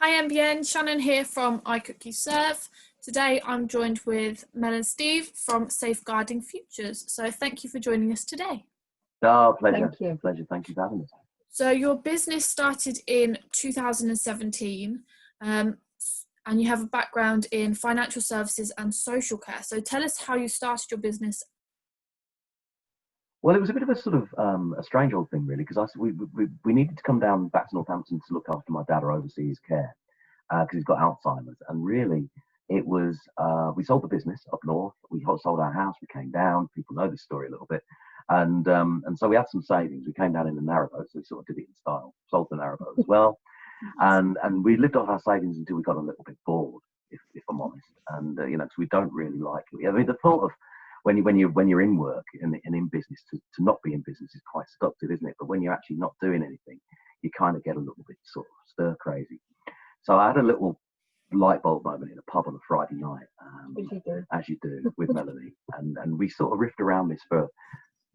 Hi MBN, Shannon here from I Cook You Serve. Today I'm joined with Mel and Steve from Safeguarding Futures. So thank you for joining us today. Oh, pleasure. Thank you. Pleasure. Thank you for having us. So your business started in 2017 and you have a background in financial services and social care. So tell us how you started your business. Well, it was a bit of a sort of a strange old thing, really, because we needed to come down back to Northampton to look after my dad or oversee his care because he's got Alzheimer's. And really, it was we sold the business up north. We sold our house. We came down. People know this story a little bit, and so we had some savings. We came down in a narrowboat, so we sort of did it in style. Sold the narrowboat as well, and we lived off our savings until we got a little bit bored, if I'm honest. And because we don't really like it. I mean, the thought of when you're in work and in business, to not be in business is quite seductive, isn't it? But when you're actually not doing anything, you kind of get a little bit sort of stir crazy. So I had a little light bulb moment in a pub on a Friday night, as you do with Melanie, and we sort of riffed around this for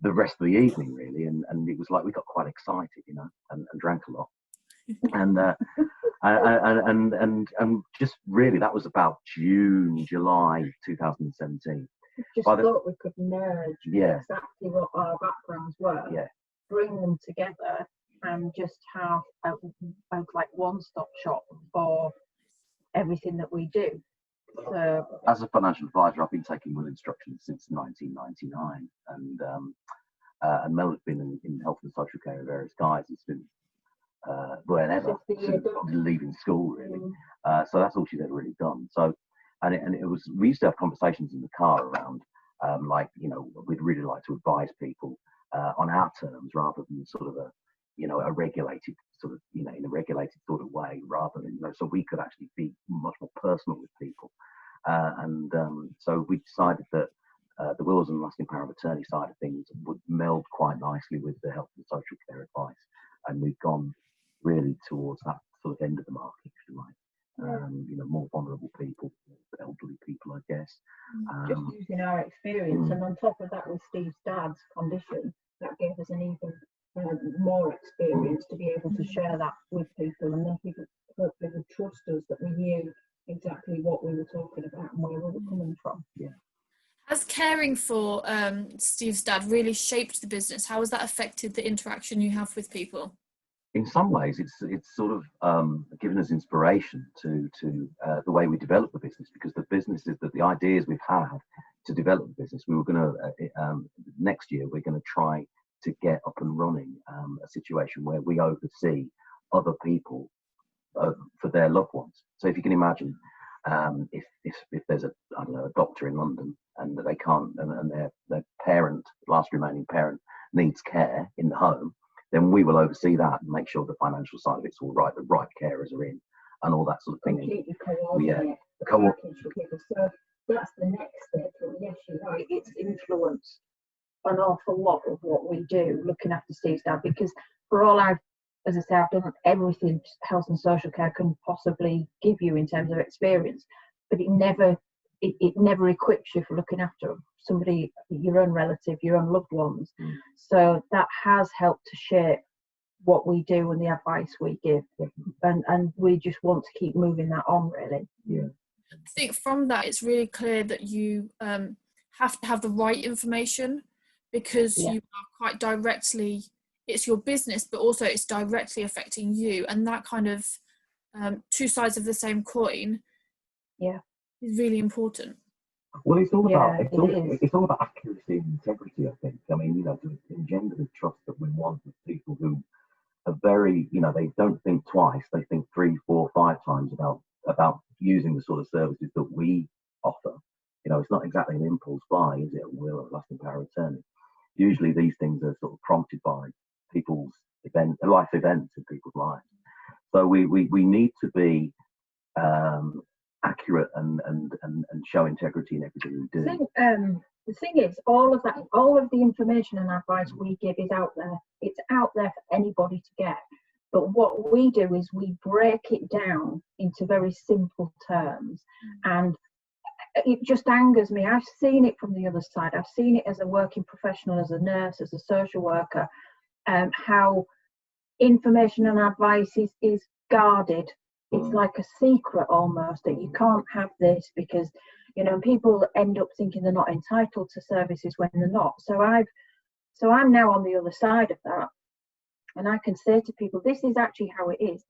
the rest of the evening, really, and it was like we got quite excited, and drank a lot, and just really that was about July 2017. Just thought we could merge exactly what our backgrounds were, bring them together, and just have a like one-stop shop for everything that we do. So, as a financial advisor, I've been taking will instructions since 1999, and Mel has been in health and social care in various guises since whenever, since leaving school, really. So that's all she's ever really done. So. And it was, we used to have conversations in the car around, we'd really like to advise people on our terms rather than sort of a regulated sort of, in a regulated sort of way, rather than, so we could actually be much more personal with people. So we decided that the wills and lasting power of attorney side of things would meld quite nicely with the health and social care advice. And we've gone really towards that sort of end of the market, if you like. More vulnerable people, elderly people, I guess. Just using our experience, and on top of that, with Steve's dad's condition, that gave us an even more experience to be able to share that with people, and then people hopefully would trust us that we knew exactly what we were talking about and where we were coming from. Yeah. Has caring for Steve's dad really shaped the business? How has that affected the interaction you have with people? In some ways, it's sort of given us inspiration to the way we develop the business, because the businesses the ideas we've had to develop the business, we were going to next year we're going to try to get up and running a situation where we oversee other people for their loved ones. So if you can imagine, if there's a doctor in London and they can't, and their parent, last remaining parent, needs care in the home, then we will oversee that and make sure the financial side of it's all right, the right carers are in, and all that sort of thing. Completely coordinate the package for people. So that's the next step. Yes, you're right. It's influenced an awful lot of what we do, looking after Steve's dad, because for all I've done everything health and social care can possibly give you in terms of experience, but it never equips you for looking after somebody, your own relative, your own loved ones. So that has helped to shape what we do and the advice we give, and we just want to keep moving that on, really. I think from that it's really clear that you have to have the right information, because you are quite directly, it's your business, but also it's directly affecting you, and that kind of two sides of the same coin is really important. Well, it's all about it's all about accuracy and integrity, I think. I mean, to engender the trust that we want with people who are very, they don't think twice, they think 3, 4, 5 times about using the sort of services that we offer. It's not exactly an impulse buy, is it? A will or lasting power of attorney. Usually these things are sort of prompted by people's life events in people's lives. So we need to be accurate and show integrity in everything we do. The thing is, all of the information and advice we give is out there. It's out there for anybody to get. But what we do is we break it down into very simple terms, and it just angers me. I've seen it from the other side. I've seen it as a working professional, as a nurse, as a social worker, how information and advice is guarded it's like a secret almost, that you can't have this because, you know, people end up thinking they're not entitled to services when they're not. So I'm now on the other side of that, and I can say to people, this is actually how it is.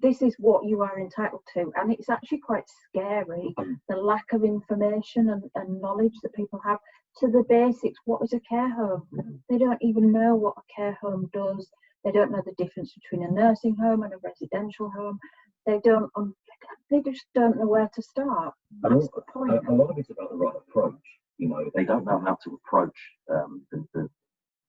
This is what you are entitled to, and it's actually quite scary, the lack of information and knowledge that people have to the basics. What is a care home? They don't even know what a care home does. They don't know the difference between a nursing home and a residential home. They just don't know where to start. That's the point. A lot of it's about the right approach. You know, they don't know how to approach the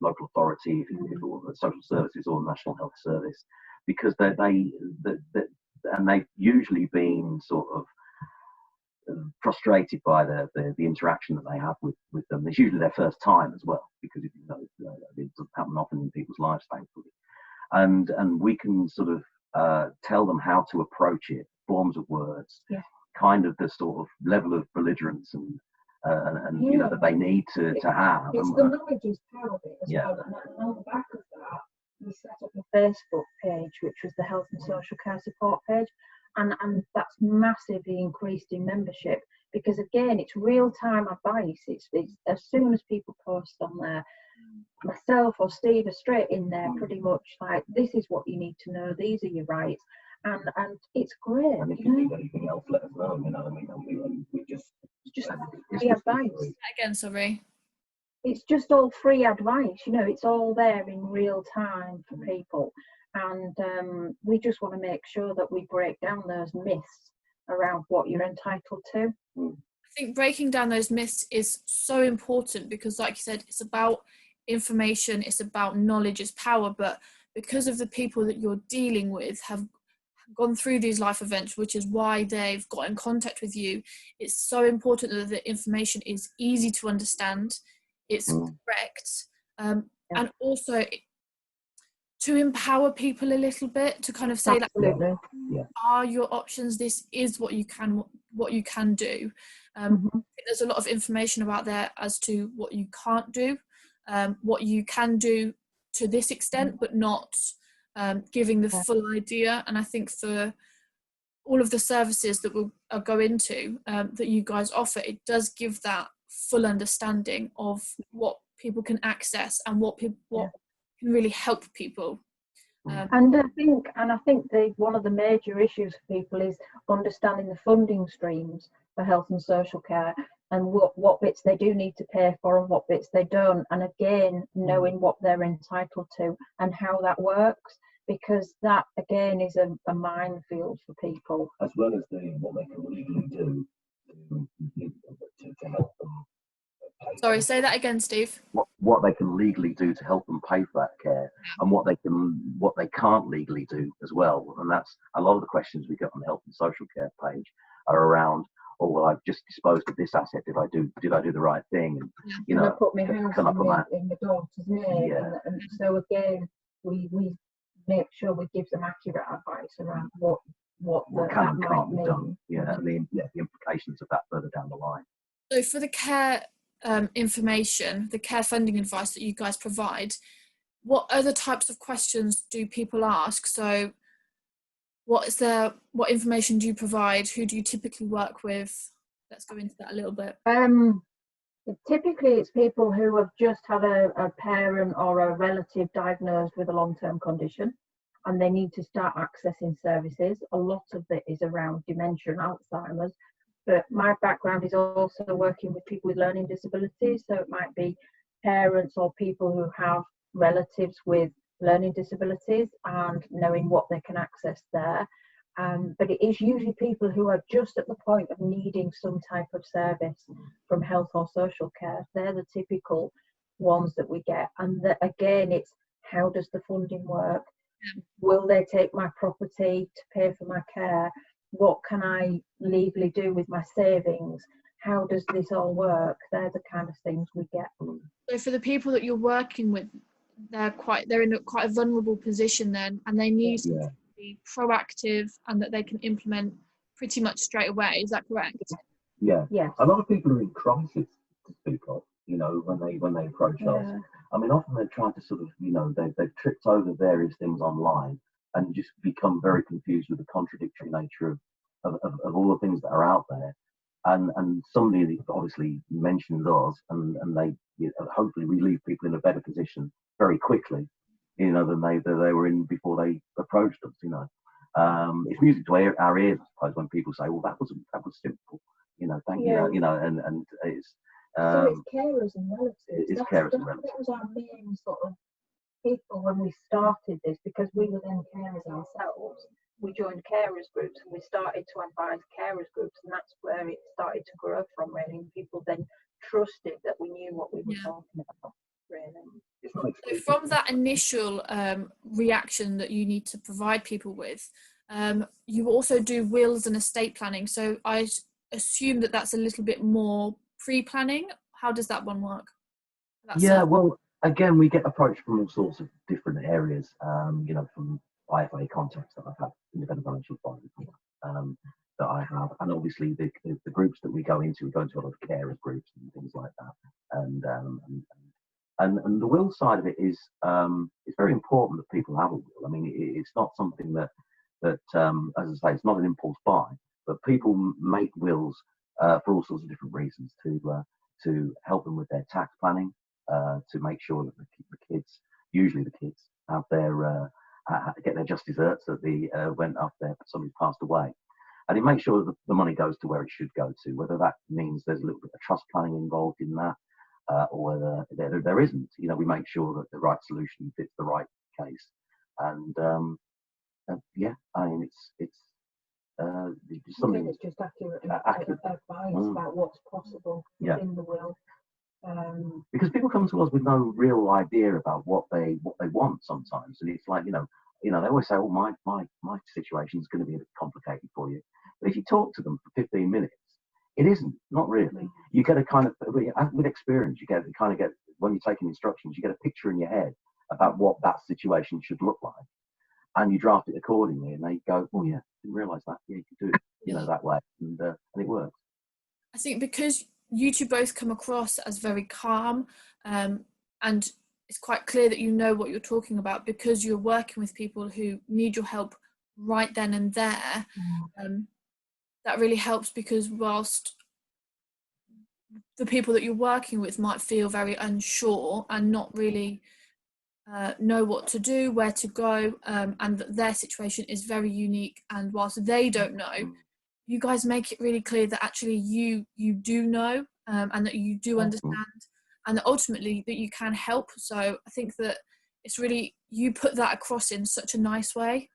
local authority, or the social services or the National Health Service, because and they've usually been sort of frustrated by the interaction that they have with them. It's usually their first time as well, because it doesn't happen often in people's lives, thankfully. And we can sort of tell them how to approach it, forms of words, kind of the sort of level of belligerence and you know, that they need to have. It's the knowledge is power of it as well. And on the back of that, we set up a Facebook page, which was the Health and Social Care Support page, and that's massively increased in membership, because again, it's real-time advice. It's as soon as people post on there, myself or Steve are straight in there, pretty much like, this is what you need to know, these are your rights, and it's great. And if you need anything else, let us know. You know what I mean? We just free advice. Again, sorry. It's just all free advice, you know, it's all there in real time for people. And we just want to make sure that we break down those myths around what you're entitled to. I think breaking down those myths is so important, because like you said, it's about information, it's about knowledge is power, but because of the people that you're dealing with have gone through these life events, which is why they've got in contact with you, it's so important that the information is easy to understand, it's correct, and also to empower people a little bit, to kind of say that are your options, this is what you can do. There's a lot of information about there as to what you can't do, what you can do to this extent, but not giving the full idea. And I think for all of the services that we'll go into that you guys offer, it does give that full understanding of what people can access and what can really help people. And I think one of the major issues for people is understanding the funding streams for health and social care, and what bits they do need to pay for and what bits they don't, and again knowing what they're entitled to and how that works, because that again is a minefield for people. As well as what they can legally do to help them. Sorry, say that again, Steve. What they can legally do to help them pay for that care, and what they can't legally do as well. And that's a lot of the questions we get on the health and social care page are around, oh well, I've just disposed of this asset. Did I do the right thing? And you know, I put my house in the daughter's name? And so again, we make sure we give them accurate advice around what can and can't be done. The implications of that further down the line. So for the care information, the care funding advice that you guys provide, what other types of questions do people ask? So what information do you provide? Who do you typically work with? Let's go into that a little bit. Typically it's people who have just had a parent or a relative diagnosed with a long-term condition and they need to start accessing services. A lot of it is around dementia and Alzheimer's. But my background is also working with people with learning disabilities. So it might be parents or people who have relatives with learning disabilities and knowing what they can access there. But it is usually people who are just at the point of needing some type of service from health or social care. They're the typical ones that we get. And again, it's how does the funding work? Will they take my property to pay for my care? What can I legally do with my savings? How does this all work? They're the kind of things we get. So for the people that you're working with, they're in quite a vulnerable position then, and they need to be proactive and that they can implement pretty much straight away. Is that correct? Yeah. Yes. A lot of people are in crisis to speak of, you know, when they approach us. I mean, often they're trying to sort of, you know, they've tripped over various things online and just become very confused with the contradictory nature of all the things that are out there. And somebody obviously mentions us, and they, you know, hopefully we leave people in a better position very quickly, you know, than they were in before they approached us. You know, it's music to our ears, I suppose, when people say, "Well, that was simple," you know. Thank you, you know, and it's. So it's carers and relatives. It's carers and relatives. That was our main sort of people when we started this, because we were then carers ourselves. We joined carers groups and we started to advise carers groups, and that's where it started to grow from, really. And people then trusted that we knew what we were talking about, really. So from that initial reaction that you need to provide people with, you also do wills and estate planning. So I assume that that's a little bit more pre-planning. How does that one work? Well, again, we get approached from all sorts of different areas, you know, from IFA contacts that I've had, independent financial advisors, that I have, and obviously the groups that we go into a lot of carers groups and things like that, and the will side of it is it's very important that people have a will. I mean, it's not something that as I say, it's not an impulse buy, but people make wills for all sorts of different reasons, to help them with their tax planning, to make sure that the kids, usually the kids, have their get their just desserts that went after somebody's passed away, and it makes sure that the money goes to where it should go to. Whether that means there's a little bit of trust planning involved in that, or whether there isn't, you know, we make sure that the right solution fits the right case. And I mean, it's something. It's just accurate advice about what's possible in the will. Because people come to us with no real idea about what they want sometimes, and it's like, you know, they always say, "Oh, my situation is going to be a bit complicated for you," but if you talk to them for 15 minutes, it isn't, not really. You get a kind of, with experience, you kind of get, when you're taking instructions, you get a picture in your head about what that situation should look like, and you draft it accordingly, and they go, "Oh yeah, didn't realise that. Yeah, you can do it, you know, that way," and it works. I think because you two both come across as very calm, and it's quite clear that you know what you're talking about, because you're working with people who need your help right then and there. That really helps, because whilst the people that you're working with might feel very unsure and not really know what to do, where to go, and that their situation is very unique, and whilst they don't know, you guys make it really clear that actually you do know, and that you do understand, and that ultimately that you can help. So I think that it's really, you put that across in such a nice way.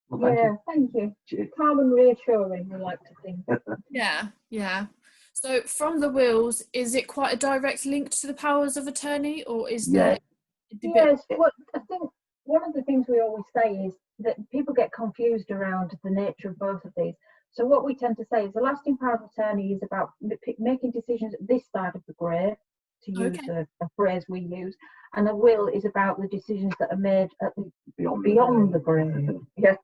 Well, thank you. Calm and reassuring, we like to think. Yeah. So from the wills, is it quite a direct link to the powers of attorney, or is there? Yes. Well, I think one of the things we always say is that people get confused around the nature of both of these. So what we tend to say is the lasting power of attorney is about making decisions at this side of the grave, to use a phrase we use, and a will is about the decisions that are made at beyond the grave. Yes.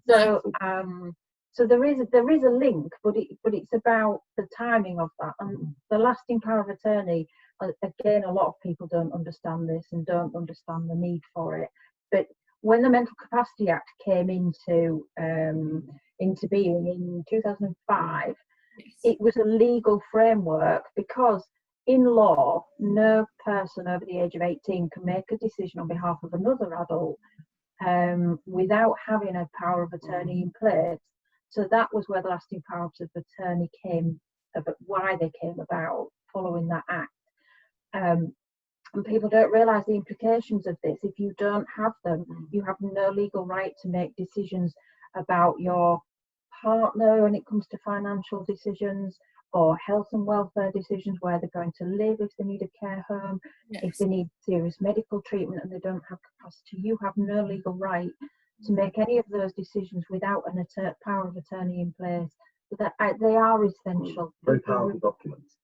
So there is a link, but it's about the timing of that, and the lasting power of attorney. Again, a lot of people don't understand this and don't understand the need for it. But when the Mental Capacity Act came into being in 2005, it was a legal framework, because in law, no person over the age of 18 can make a decision on behalf of another adult without having a power of attorney in place. So that was where the lasting powers of attorney came about, why they came about following that act. And people don't realise the implications of this. If you don't have them, you have no legal right to make decisions about your partner when it comes to financial decisions, or health and welfare decisions, where they're going to live, if they need a care home, if they need serious medical treatment and they don't have capacity. You have no legal right to make any of those decisions without a power of attorney in place. But they are essential. Very powerful documents,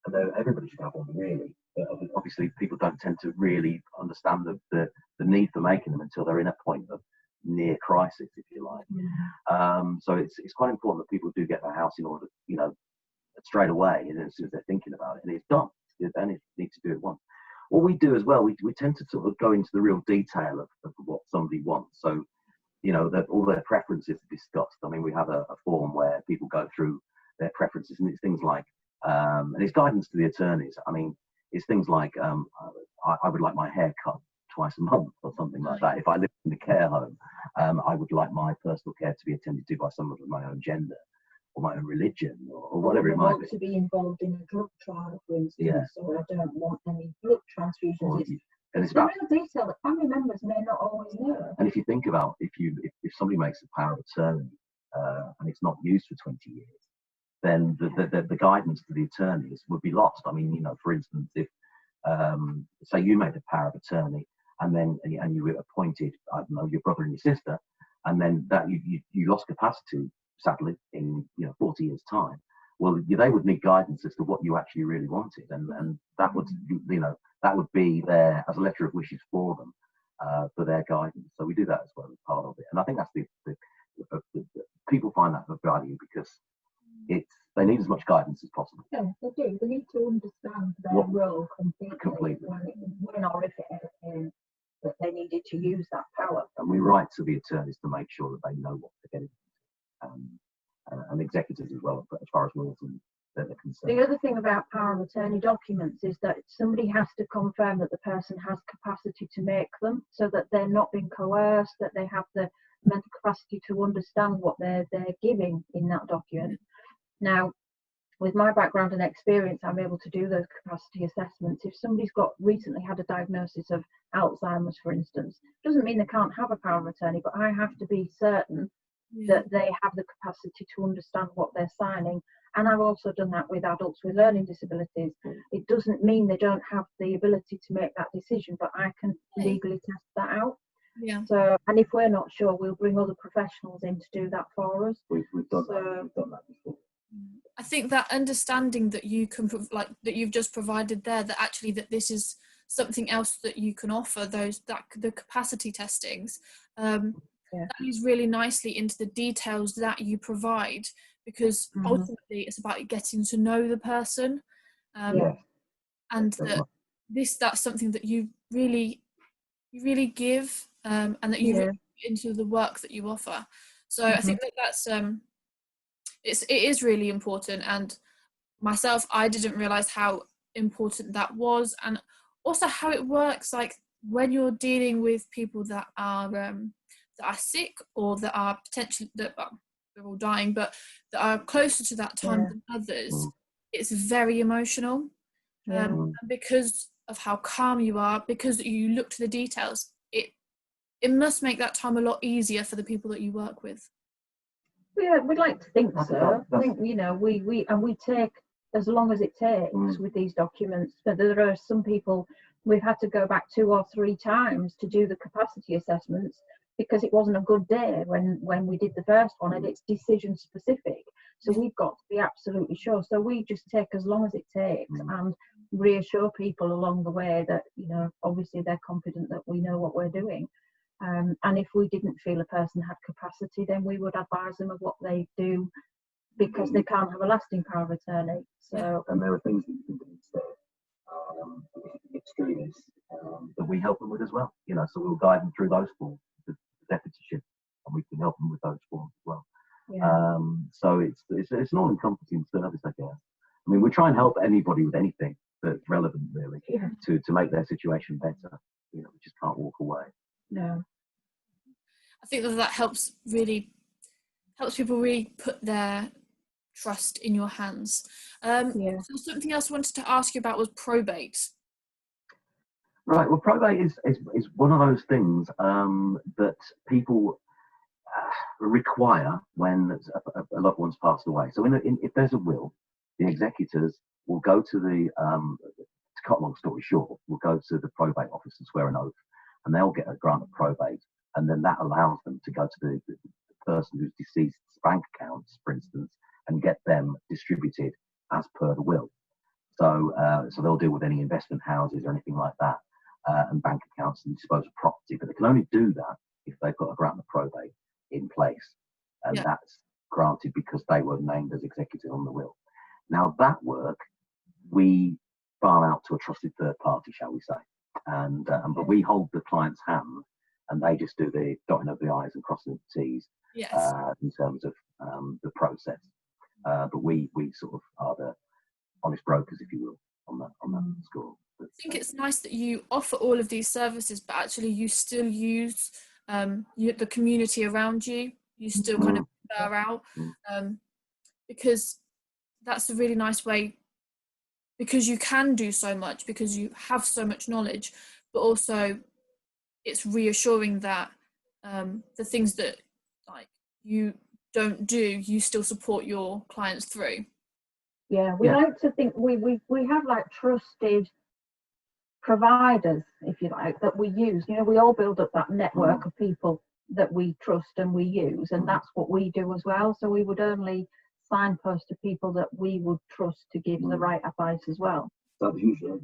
and everybody should have one, really. But obviously, people don't tend to really understand the need for making them until they're in a point of near crisis, if you like. So it's quite important that people do get their house in order, you know, straight away, and as soon as they're thinking about it, and it's done. They need to do it once. what we do as well, we tend to sort of go into the real detail of what somebody wants. So, you know, that all their preferences are discussed. I mean, we have a form where people go through their preferences, and it's things like, and it's guidance to the attorneys. I mean, it's things like, I would like my hair cut twice a month or something like that. If I live in a care home, I would like my personal care to be attended to by someone of my own gender or my own religion or whatever it might be. Want to be involved in a drug trial, for instance, Yeah. or I don't want any blood transfusions. And it's the about real detail that family members may not always know. And if you think about if somebody makes a power of attorney and it's not used for 20 years, then the guidance to the attorneys would be lost. I mean, you know, for instance, if say you made a power of attorney and then and you were appointed, I don't know, your brother and your sister, and then that you lost capacity, sadly, in 40 years' time. Well, they would need guidance as to what you actually really wanted, and that would that would be there as a letter of wishes for them, for their guidance. So we do that as well as part of it, and I think that's the people find that of value because they need as much guidance as possible. Yeah, they do. They need to understand their role completely. When or if it ever came that they needed to use that power. And we write to the attorneys to make sure that they know what they're getting, and executors as well, as far as wills and they're concerned. The other thing about power of attorney documents is that somebody has to confirm that the person has capacity to make them, so that they're not being coerced, that they have the mental capacity to understand what they're giving in that document. Now, with my background and experience, I'm able to do those capacity assessments. If somebody's recently had a diagnosis of Alzheimer's, for instance, doesn't mean they can't have a power of attorney, but I have to be certain that they have the capacity to understand what they're signing. And I've also done that with adults with learning disabilities. It doesn't mean they don't have the ability to make that decision, but I can legally test that out. Yeah. So, and if we're not sure, we'll bring other professionals in to do that for us. We've done that before. I think that understanding that you can that you've just provided there, that actually that this is something else that you can offer, the capacity testings, that leads really nicely into the details that you provide, because ultimately it's about getting to know the person, and that's something that you really give, and that you really put into the work that you offer. So I think that's it is really important, and myself, I didn't realize how important that was, and also how it works, like when you're dealing with people that are sick, or that are potentially they're all dying, but that are closer to that time than others. It's very emotional, and because of how calm you are, because you look to the details, it must make that time a lot easier for the people that you work with. Yeah, we'd like to think so. I think, we take as long as it takes with these documents. But there are some people we've had to go back 2 or 3 times to do the capacity assessments because it wasn't a good day when we did the first one, and it's decision specific. So we've got to be absolutely sure. So we just take as long as it takes and reassure people along the way that, obviously they're confident that we know what we're doing. And if we didn't feel a person had capacity, then we would advise them of what they do, because they can't have a lasting power of attorney. So, and there are things that you can do instead, extremes, that we help them with as well. So we'll guide them through those forms, the deputyship, and we can help them with those forms as well. So it's an all-encompassing service, I guess. I mean, we try and help anybody with anything that's relevant, really, to make their situation better. We just can't walk away. No. I think that helps people really put their trust in your hands. So something else I wanted to ask you about was probate. Right. Well, probate is one of those things that people require when a loved one's passed away. So if there's a will, the executors will go to to cut a long story short, will go to the probate office and swear an oath, and they'll get a grant of probate, and then that allows them to go to the person who's deceased's bank accounts, for instance, and get them distributed as per the will. So they'll deal with any investment houses or anything like that, and bank accounts and dispose of property, but they can only do that if they've got a grant of probate in place, and that's granted because they were named as executor on the will. Now that work, we farm out to a trusted third party, shall we say. And but we hold the client's hand, and they just do the dotting of the I's and crossing of the T's Yes. in terms of the process. But we sort of are the honest brokers, if you will, on that score. But, I think it's nice that you offer all of these services, but actually you still use the community around you. You still kind of refer out, because that's a really nice way, because you can do so much, because you have so much knowledge, but also it's reassuring that the things that like you don't do, you still support your clients through. Yeah, we like to think we have like trusted providers, if you like, that we use. You know, we all build up that network of people that we trust and we use, and that's what we do as well. So we would only signpost to people that we would trust to give the right advice as well. That's usually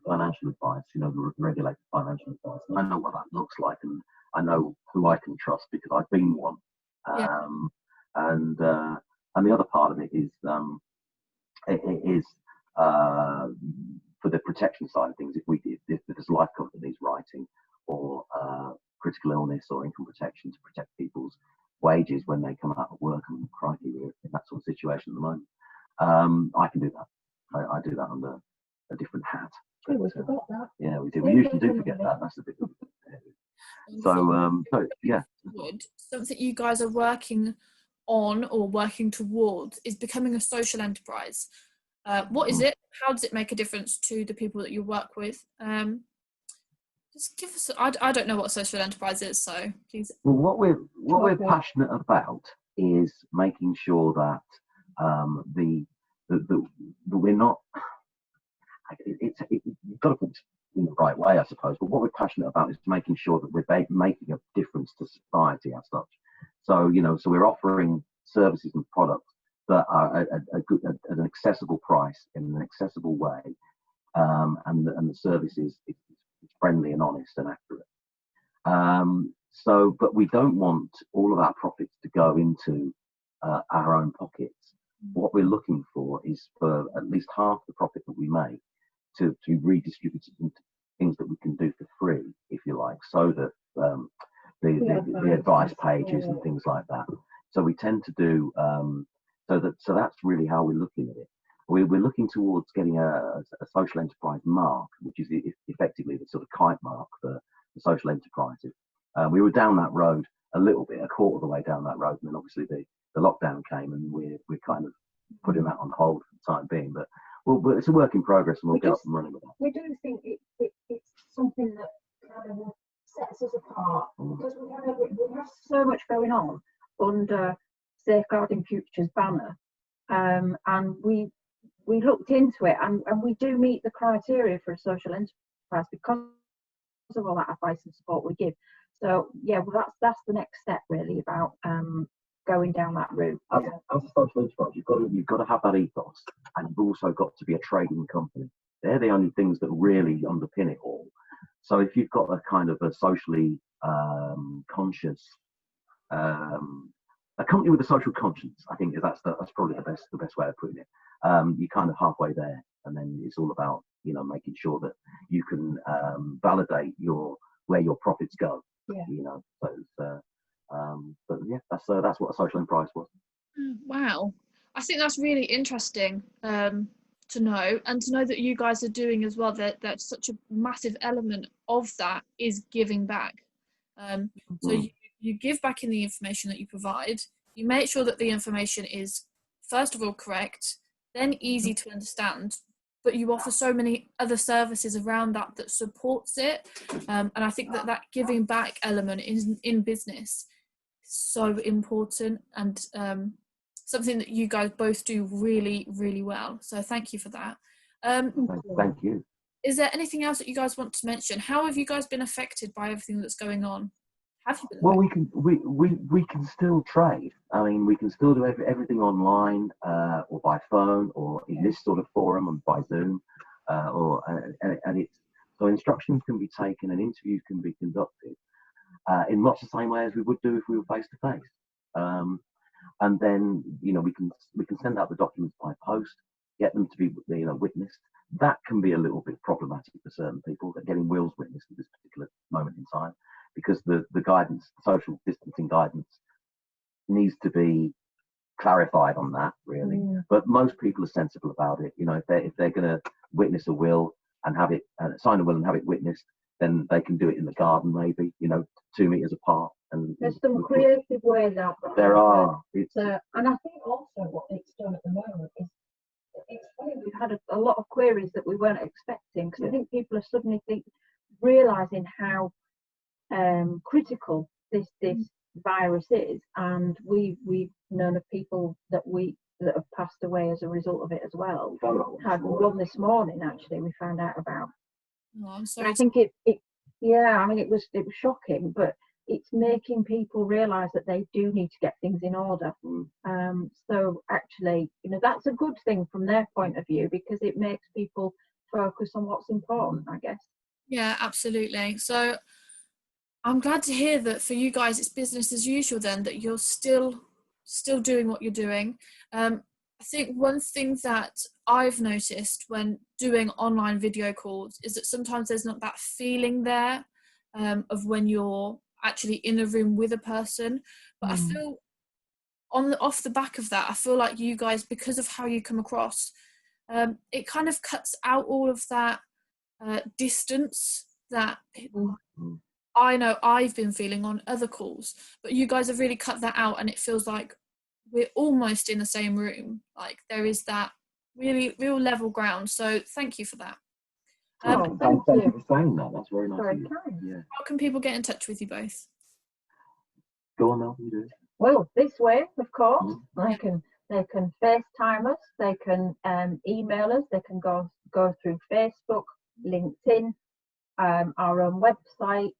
financial advice, you know, the regulated financial advice. And I know what that looks like, and I know who I can trust because I've been one. And the other part of it is for the protection side of things. If there's life cover that needs writing, or critical illness or income protection to protect people's wages when they come out of work, and crikey, we're in that sort of situation at the moment. I can do that. I do that under a different hat. Oh, we forgot that. Yeah, we do. We usually do forget that. That's a bit. So yeah. Something you guys are working on or working towards is becoming a social enterprise. What is it? How does it make a difference to the people that you work with? Just give us. I don't know what a social enterprise is, so please. Well, what we're passionate about is making sure that that we're not. You've got to put it in the right way, I suppose. But what we're passionate about is making sure that we're making a difference to society as such. So so we're offering services and products that are at an accessible price in an accessible way, and the service is friendly and honest and accurate. But we don't want all of our profits to go into our own pockets. What we're looking for is for at least half the profit that we make to be redistributed into things that we can do for free, if you like, so that the advice pages and things like that. So we tend to do so that's really how we're looking at it. We're looking towards getting a social enterprise mark, which is effectively the sort of kite mark for the social enterprises. We were down that road a little bit, a quarter of the way down that road, and then obviously the lockdown came, and we're kind of putting that on hold for the time being. But it's a work in progress, and we'll get up and running with that. We do think it's something that kind of sets us apart, because we have so much going on under Safeguarding Futures banner, and we looked into it, and we do meet the criteria for a social enterprise because of all that advice and support we give. So yeah, well, that's the next step really, about going down that route. As a social enterprise, you've got to have that ethos, and you've also got to be a trading company. They're the only things that really underpin it all. So if you've got a kind of a socially conscious, a company with a social conscience, I think that's probably the best way of putting it. You're kind of halfway there, and then it's all about making sure that you can validate where your profits go. Yeah. But yeah, that's what a social enterprise was. Wow, I think that's really interesting to know, and to know that you guys are doing as well. That such a massive element of that is giving back. So you give back in the information that you provide. You make sure that the information is first of all correct, then easy to understand, but you offer so many other services around that supports it. And I think that giving back element in business is so important, and something that you guys both do really, really well. So thank you for that. Thank you. Is there anything else that you guys want to mention? How have you guys been affected by everything that's going on? Have you been affected? Well, we can still trade. I mean, we can still do everything online, or by phone, or in this sort of forum, and by Zoom, and it's so instructions can be taken and interviews can be conducted in much the same way as we would do if we were face to face. And then we can send out the documents by post. get them to be, you know, witnessed. That can be a little bit problematic for certain people, that getting wills witnessed at this particular moment in time, because the guidance, social distancing guidance, needs to be clarified on that, really. But most people are sensible about it. You know, if they're going to witness a will and have it sign a will and have it witnessed, then they can do it in the garden, maybe, you know, 2 meters apart. And there's some creative ways out there. There are. And I think also what it's done at the moment is, it's funny, we've had a lot of queries that we weren't expecting, because I think people are suddenly realizing how critical this virus is, and we've known of people that have passed away as a result of it as well. Had one this morning, actually, we found out about. Oh, I'm sorry. I think it yeah, I mean, it was shocking, but it's making people realize that they do need to get things in order. So actually, you know, that's a good thing from their point of view, because it makes people focus on what's important, I guess. Yeah, absolutely. So I'm glad to hear that for you guys it's business as usual then, that you're still doing what you're doing. I think one thing that I've noticed when doing online video calls is that sometimes there's not that feeling there of when you're actually in a room with a person. But I feel off the back of that, I feel like you guys, because of how you come across, it kind of cuts out all of that distance that I know I've been feeling on other calls, but you guys have really cut that out, and it feels like we're almost in the same room. Like there is that real level ground. So thank you for that. Thank you for saying that. That's very nice of you. Yeah. How can people get in touch with you both? Go on, Mel, you do it. Well, this way, of course. They can FaceTime us. They can email us. They can go through Facebook, LinkedIn, our own website,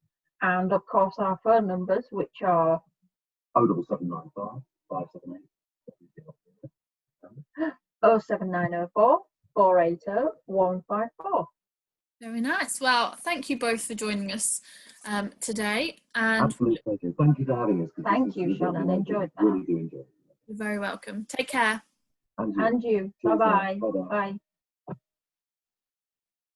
and of course our phone numbers, which are 07795 578 07904 480 154. Very nice. Well, thank you both for joining us today. And absolute pleasure. Thank you for having us. Thank you, Sean, and enjoyed that. Really do enjoy it. You're very welcome. Take care. And you. Bye-bye. Bye.